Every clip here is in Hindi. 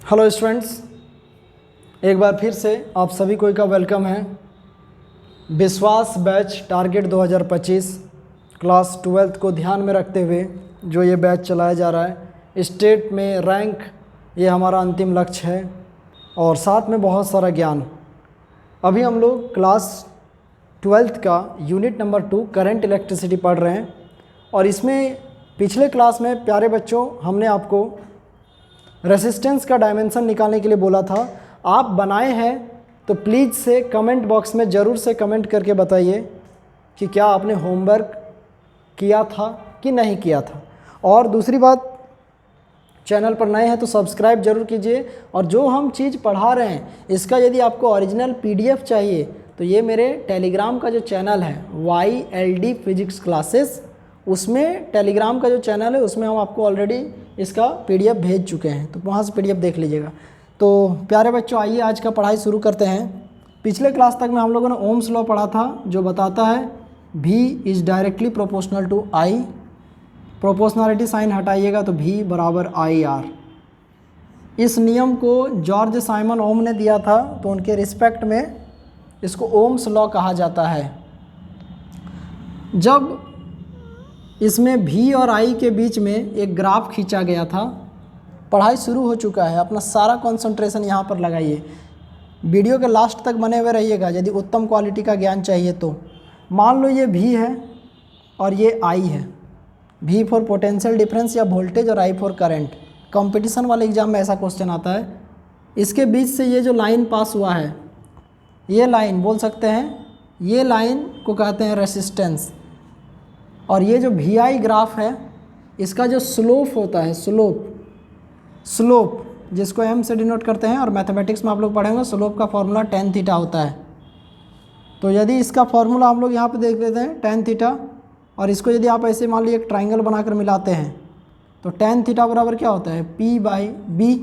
हेलो स्टूडेंट्स, एक बार फिर से आप सभी को का वेलकम है। विश्वास बैच टारगेट 2025 क्लास 12th को ध्यान में रखते हुए जो ये बैच चलाया जा रहा है, स्टेट में रैंक ये हमारा अंतिम लक्ष्य है और साथ में बहुत सारा ज्ञान। अभी हम लोग क्लास 12th का यूनिट नंबर 2 करंट इलेक्ट्रिसिटी पढ़ रहे हैं और इसमें पिछले क्लास में प्यारे बच्चों हमने आपको रेसिस्टेंस का डायमेंशन निकालने के लिए बोला था। आप बनाए हैं तो प्लीज़ से कमेंट बॉक्स में ज़रूर से कमेंट करके बताइए कि क्या आपने होमवर्क किया था कि नहीं किया था। और दूसरी बात, चैनल पर नए हैं तो सब्सक्राइब ज़रूर कीजिए। और जो हम चीज़ पढ़ा रहे हैं इसका यदि आपको ओरिजिनल PDF चाहिए तो ये मेरे टेलीग्राम का जो चैनल है YLD फिजिक्स क्लासेस, उसमें टेलीग्राम का जो चैनल है उसमें हम आपको ऑलरेडी इसका PDF भेज चुके हैं, तो वहाँ से PDF देख लीजिएगा। तो प्यारे बच्चों, आइए आज का पढ़ाई शुरू करते हैं। पिछले क्लास तक में हम लोगों ने ओम्स लॉ पढ़ा था जो बताता है V is directly proportional to I। Proportionality sign हटाइएगा तो V बराबर IR। इस नियम को जॉर्ज साइमन ओम ने दिया था, तो उनके रिस्पेक्ट में इसको ओम्स लॉ कहा जाता है। जब इसमें V और I के बीच में एक ग्राफ खींचा गया था, पढ़ाई शुरू हो चुका है। अपना सारा कंसंट्रेशन यहाँ पर लगाइए, वीडियो के लास्ट तक बने हुए रहिएगा यदि उत्तम क्वालिटी का ज्ञान चाहिए तो। मान लो ये V है और ये I है। V फॉर पोटेंशियल डिफरेंस या वोल्टेज और I फॉर करंट। कंपटीशन वाले एग्जाम में ऐसा क्वेश्चन आता है। इसके बीच से ये जो लाइन पास हुआ है, ये लाइन बोल सकते हैं, ये लाइन को कहते हैं रेसिस्टेंस। और ये जो VI ग्राफ है इसका जो स्लोप होता है, स्लोप जिसको M से डिनोट करते हैं, और मैथमेटिक्स में आप लोग पढ़ेंगे स्लोप का फॉर्मूला tan थीटा होता है। तो यदि इसका फॉर्मूला हम लोग यहाँ पे देख लेते हैं tan थीटा, और इसको यदि आप ऐसे मान लीजिए एक ट्राइंगल बनाकर मिलाते हैं तो tan थीटा बराबर क्या होता है P/B।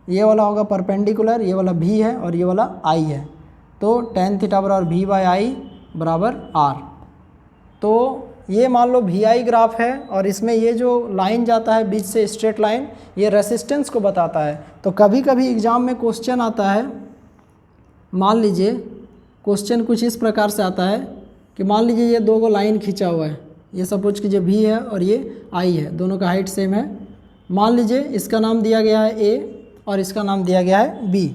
ये वाला होगा परपेंडिकुलर, ये वाला V है और ये वाला I है, तो tan थीटा बराबर V/I बराबर R। तो ये मान लो VI ग्राफ है और इसमें ये जो लाइन जाता है बीच से स्ट्रेट लाइन, ये रेसिस्टेंस को बताता है। तो कभी कभी एग्ज़ाम में क्वेश्चन आता है, मान लीजिए क्वेश्चन कुछ इस प्रकार से आता है कि मान लीजिए ये दो लाइन खींचा हुआ है, ये सपोज कीजिए V है और ये I है, दोनों का हाइट सेम है। मान लीजिए इसका नाम दिया गया है A और इसका नाम दिया गया है B।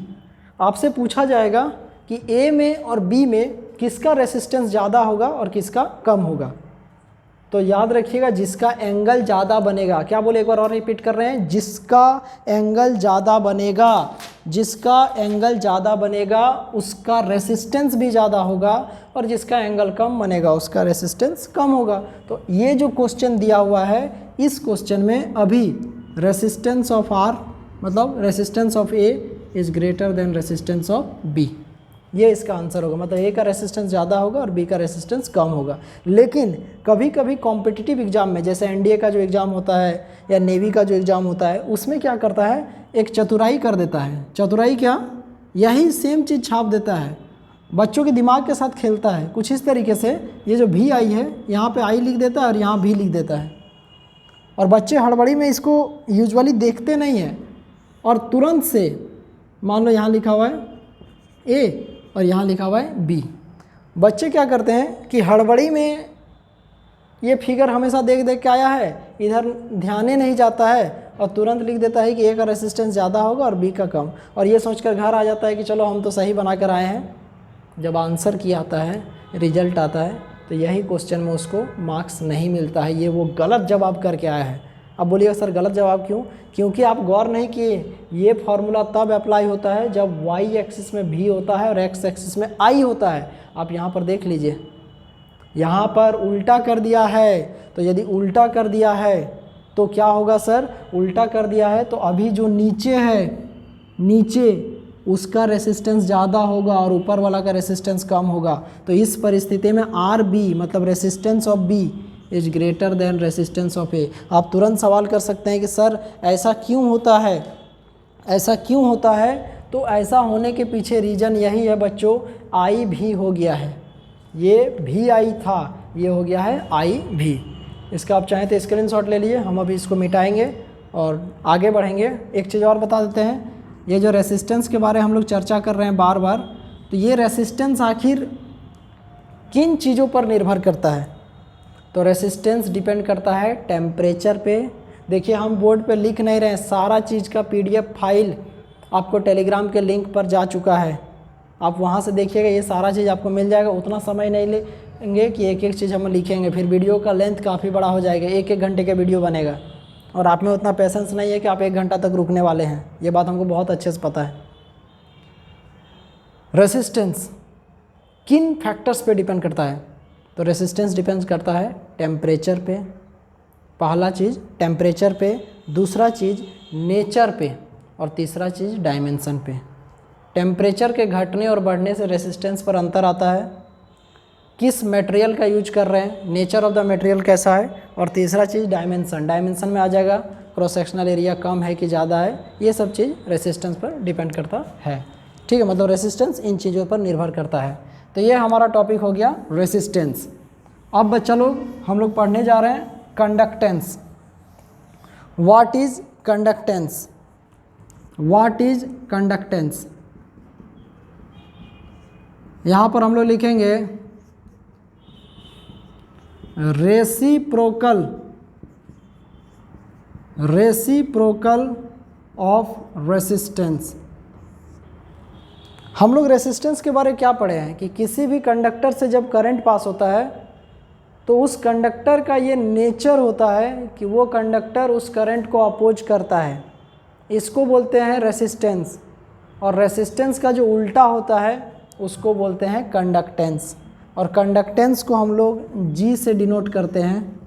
आपसे पूछा जाएगा कि A में और B में किसका रेसिस्टेंस ज़्यादा होगा और किसका कम होगा। तो याद रखिएगा, जिसका एंगल ज़्यादा बनेगा, क्या बोले एक बार और रिपीट कर रहे हैं, जिसका एंगल ज़्यादा बनेगा, जिसका एंगल ज़्यादा बनेगा उसका रेसिस्टेंस भी ज़्यादा होगा, और जिसका एंगल कम बनेगा उसका रेसिस्टेंस कम होगा। तो ये जो क्वेश्चन दिया हुआ है, इस क्वेश्चन में अभी रेसिस्टेंस ऑफ R मतलब resistance of A is greater than resistance of B, ये इसका आंसर होगा। मतलब A का रेसिस्टेंस ज़्यादा होगा और B का रेसिस्टेंस कम होगा। लेकिन कभी कभी कॉम्पिटिटिव एग्जाम में, जैसे NDA का जो एग्ज़ाम होता है या नेवी का जो एग्ज़ाम होता है, उसमें क्या करता है, एक चतुराई कर देता है। चतुराई क्या, यही सेम चीज़ छाप देता है, बच्चों के दिमाग के साथ खेलता है कुछ इस तरीके से। ये जो VI है यहाँ पर I लिख देता है और यहाँ V लिख देता है, और बच्चे हड़बड़ी में इसको यूजुअली देखते नहीं हैं और तुरंत से, मान लो यहाँ लिखा हुआ है A और यहाँ लिखा हुआ है B, बच्चे क्या करते हैं कि हड़बड़ी में ये फिगर हमेशा देख देख के आया है, इधर ध्यान ही नहीं जाता है और तुरंत लिख देता है कि A का रेसिस्टेंस ज़्यादा होगा और B का कम, और ये सोचकर घर आ जाता है कि चलो हम तो सही बना कर आए हैं। जब आंसर की आता है, रिजल्ट आता है, तो यही क्वेश्चन में उसको मार्क्स नहीं मिलता है, ये वो गलत जवाब करके आया है। अब बोलिएगा सर गलत जवाब क्यों? क्योंकि आप गौर नहीं किए, ये फार्मूला तब अप्लाई होता है जब Y एक्सिस में V होता है और X एक्सिस में I होता है। आप यहाँ पर देख लीजिए, यहाँ पर उल्टा कर दिया है, तो यदि उल्टा कर दिया है तो क्या होगा सर, उल्टा कर दिया है तो अभी जो नीचे है, नीचे उसका रेसिस्टेंस ज़्यादा होगा और ऊपर वाला का रेसिस्टेंस कम होगा। तो इस परिस्थिति में RB मतलब resistance of B is greater than resistance of A। आप तुरंत सवाल कर सकते हैं कि सर ऐसा क्यों होता है, ऐसा क्यों होता है? तो ऐसा होने के पीछे रीज़न यही है बच्चों, I भी हो गया है, ये VI था, ये हो गया है IV। इसका आप चाहें तो स्क्रीनशॉट ले लीजिए, हम अभी इसको मिटाएंगे और आगे बढ़ेंगे। एक चीज़ और बता देते हैं, ये जो रेसिस्टेंस के बारे में हम लोग चर्चा कर रहे हैं बार बार, तो ये रेसिस्टेंस आखिर किन चीज़ों पर निर्भर करता है? तो रेसिस्टेंस डिपेंड करता है टेम्परेचर पे। देखिए हम बोर्ड पे लिख नहीं रहे हैं, सारा चीज़ का PDF फाइल आपको टेलीग्राम के लिंक पर जा चुका है, आप वहाँ से देखिएगा, ये सारा चीज़ आपको मिल जाएगा। उतना समय नहीं लेंगे कि एक एक चीज़ हम लिखेंगे, फिर वीडियो का लेंथ काफ़ी बड़ा हो जाएगा, एक एक घंटे का वीडियो बनेगा और आप में उतना पेशेंस नहीं है कि आप 1 घंटा तक रुकने वाले हैं, ये बात हमको बहुत अच्छे से पता है। रेसिस्टेंस किन फैक्टर्स पे डिपेंड करता है? तो रेसिस्टेंस डिपेंड करता है टेम्परेचर पे, पहला चीज़ टेम्परेचर पे, दूसरा चीज़ नेचर पे, और तीसरा चीज़ डायमेंशन पे। टेम्परेचर के घटने और बढ़ने से रेसिस्टेंस पर अंतर आता है, किस मटेरियल का यूज कर रहे हैं, नेचर ऑफ द मटेरियल कैसा है, और तीसरा चीज़ डायमेंशन। डायमेंशन में आ जाएगा क्रॉस सेक्शनल एरिया कम है कि ज़्यादा है, ये सब चीज़ रेसिस्टेंस पर डिपेंड करता है। ठीक है, मतलब रेसिस्टेंस इन चीज़ों पर निर्भर करता है। तो ये हमारा टॉपिक हो गया रेसिस्टेंस। अब बच्चा लोग हम लोग पढ़ने जा रहे हैं conductance. What is conductance? What is conductance? यहाँ पर हम लोग लिखेंगे रेसिप्रोकल ऑफ रेसिस्टेंस। हम लोग रेसिस्टेंस के बारे में क्या पढ़े हैं कि किसी भी कंडक्टर से जब करंट पास होता है तो उस कंडक्टर का ये नेचर होता है कि वो कंडक्टर उस करंट को अपोज करता है, इसको बोलते हैं रेसिस्टेंस। और रेसिस्टेंस का जो उल्टा होता है उसको बोलते हैं कंडक्टेंस। और कंडक्टेंस को हम लोग G से डिनोट करते हैं,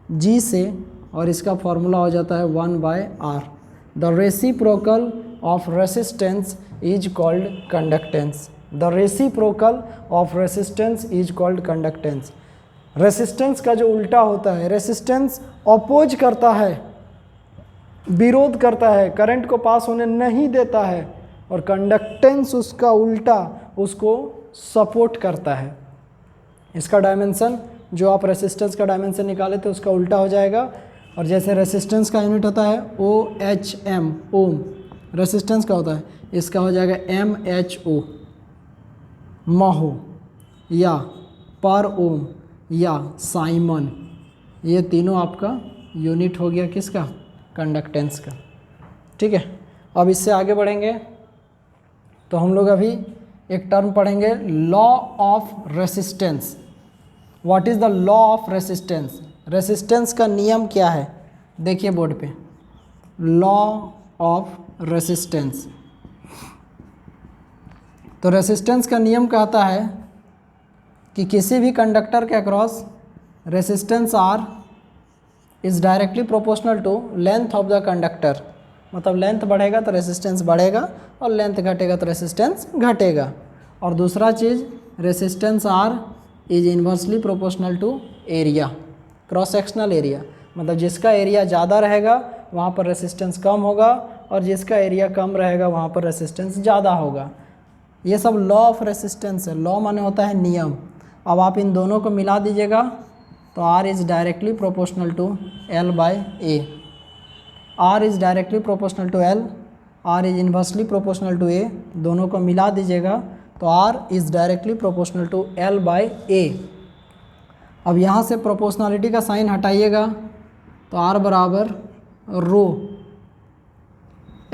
G से, और इसका फॉर्मूला हो जाता है 1/R। The reciprocal of resistance is called conductance. The reciprocal of resistance is called conductance. Resistance का जो उल्टा होता है, रेसिस्टेंस अपोज करता है, विरोध करता है, करंट को पास होने नहीं देता है, और कंडक्टेंस उसका उल्टा उसको सपोर्ट करता है। इसका डायमेंशन जो आप रेसिस्टेंस का डायमेंशन निकाले थे उसका उल्टा हो जाएगा। और जैसे रेसिस्टेंस का यूनिट होता है OHM, ओम, रेसिस्टेंस का होता है, इसका हो जाएगा MHO, महो, या पर ओम, या साइमन। ये तीनों आपका यूनिट हो गया किसका? कंडक्टेंस का। ठीक है, अब इससे आगे बढ़ेंगे तो हम लोग अभी एक टर्म पढ़ेंगे, law of resistance. What is the law of resistance? Resistance का नियम क्या है? देखिए बोर्ड पे, लॉ ऑफ रेसिस्टेंस। तो रेसिस्टेंस का नियम कहता है कि किसी भी कंडक्टर के across resistance R is directly proportional to length of the conductor. मतलब लेंथ बढ़ेगा तो रेसिस्टेंस बढ़ेगा और लेंथ घटेगा तो रेसिस्टेंस घटेगा। और दूसरा चीज़, resistance R is inversely proportional to area, cross sectional area. मतलब जिसका एरिया ज़्यादा रहेगा वहाँ पर रेसिस्टेंस कम होगा, और जिसका एरिया कम रहेगा वहाँ पर रेसिस्टेंस ज़्यादा होगा। ये सब लॉ ऑफ रेसिस्टेंस है। लॉ माने होता है नियम। अब आप इन दोनों को मिला दीजिएगा तो R is directly proportional to L/A। R is directly proportional to L, R is inversely proportional to A। दोनों को मिला दीजिएगा तो R is directly proportional to L/A। अब यहाँ से प्रोपोर्शनलिटी का साइन हटाइएगा तो R बराबर रो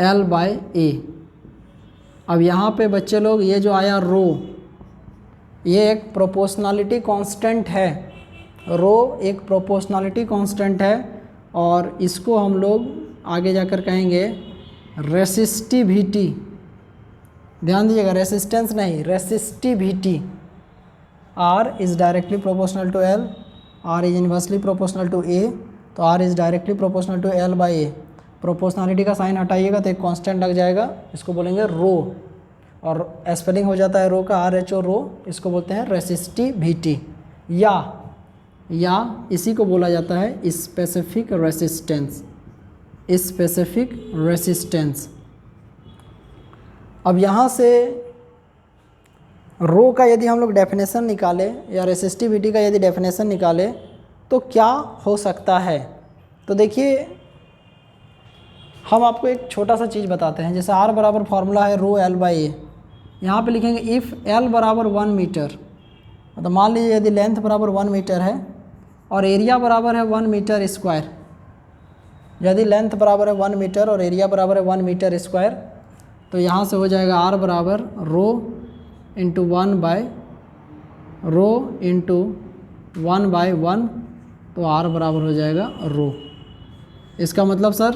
L/A। अब यहाँ पे बच्चे लोग ये जो आया रो, ये एक प्रोपोर्शनलिटी कांस्टेंट है। रो एक प्रोपोर्शनलिटी कांस्टेंट है, और इसको हम लोग आगे जाकर कहेंगे रेसिस्टिविटी। ध्यान दीजिएगा, रेसिस्टेंस नहीं, resistivity. R is directly proportional to L, R is inversely proportional to A, तो R is directly proportional to L/A। Proportionality का साइन हटाइएगा तो एक कांस्टेंट लग जाएगा, इसको बोलेंगे रो, और स्पेलिंग हो जाता है रो का RHO, रो। इसको बोलते हैं रेसिस्टिविटी, या इसी को बोला जाता है स्पेसिफिक रेसिस्टेंस। Specific resistance. अब यहाँ से रो का यदि हम लोग डेफिनेशन निकालें, या रेसिस्टिविटी का यदि डेफिनेशन निकालें, तो क्या हो सकता है? तो देखिए हम आपको एक छोटा सा चीज़ बताते हैं, जैसे R बराबर फार्मूला है रो L बाई ए, यहाँ पे लिखेंगे इफ़ L बराबर 1 मीटर, मतलब मान लीजिए यदि लेंथ बराबर 1 मीटर है और एरिया बराबर है 1 मीटर स्क्वायर, यदि लेंथ बराबर है 1 मीटर और एरिया बराबर है 1 मीटर स्क्वायर, तो यहाँ से हो जाएगा R बराबर rho into 1 bye rho into 1 bye 1, तो R बराबर हो जाएगा रो। इसका मतलब सर,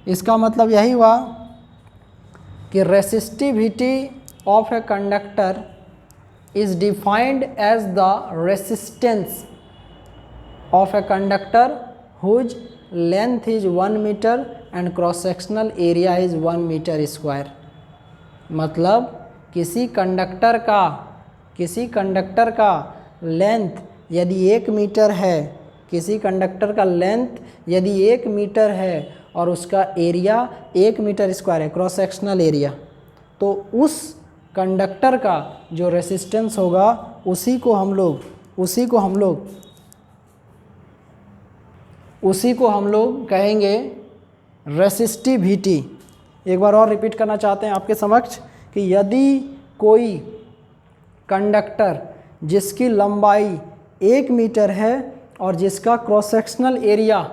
इसका मतलब यही हुआ कि resistivity of a conductor is defined as the resistance of a conductor whose length is 1 meter and cross sectional area is 1 meter square। मतलब किसी कंडक्टर का लेंथ यदि 1 मीटर है, किसी कंडक्टर का लेंथ यदि 1 मीटर है और उसका एरिया 1 मीटर स्क्वायर है, क्रॉस सेक्शनल एरिया, तो उस कंडक्टर का जो रेसिस्टेंस होगा उसी को हम लोग कहेंगे रेसिस्टिविटी। एक बार और रिपीट करना चाहते हैं आपके समक्ष कि यदि कोई कंडक्टर जिसकी लंबाई 1 मीटर है और जिसका क्रॉस सेक्शनल एरिया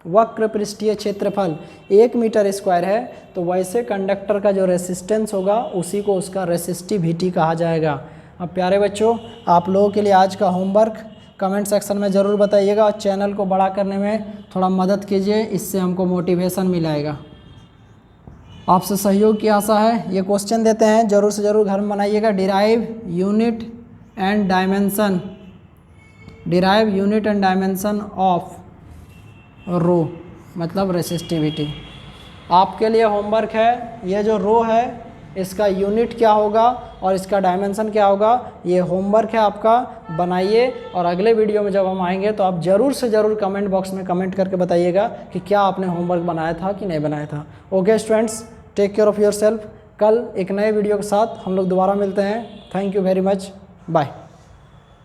वक्र पृष्ठीय क्षेत्रफल 1 मीटर स्क्वायर है, तो वैसे कंडक्टर का जो रेसिस्टेंस होगा उसी को उसका रेसिस्टिविटी कहा जाएगा। अब प्यारे बच्चों, आप लोगों के लिए आज का होमवर्क कमेंट सेक्शन में ज़रूर बताइएगा और चैनल को बड़ा करने में थोड़ा मदद कीजिए, इससे हमको मोटिवेशन मिलेगा। आपसे सहयोग की आशा है। ये क्वेश्चन देते हैं, ज़रूर से ज़रूर घर में बनाइएगा। Derive unit and dimension of rho, मतलब रेसिस्टिविटी। आपके लिए होमवर्क है, ये जो रो है इसका यूनिट क्या होगा और इसका डायमेंशन क्या होगा, ये होमवर्क है आपका, बनाइए। और अगले वीडियो में जब हम आएंगे तो आप ज़रूर से ज़रूर कमेंट बॉक्स में कमेंट करके बताइएगा कि क्या आपने होमवर्क बनाया था कि नहीं बनाया था। Okay students, take care of your self. कल एक नए वीडियो के साथ हम लोग दोबारा मिलते हैं। Thank you very much, bye.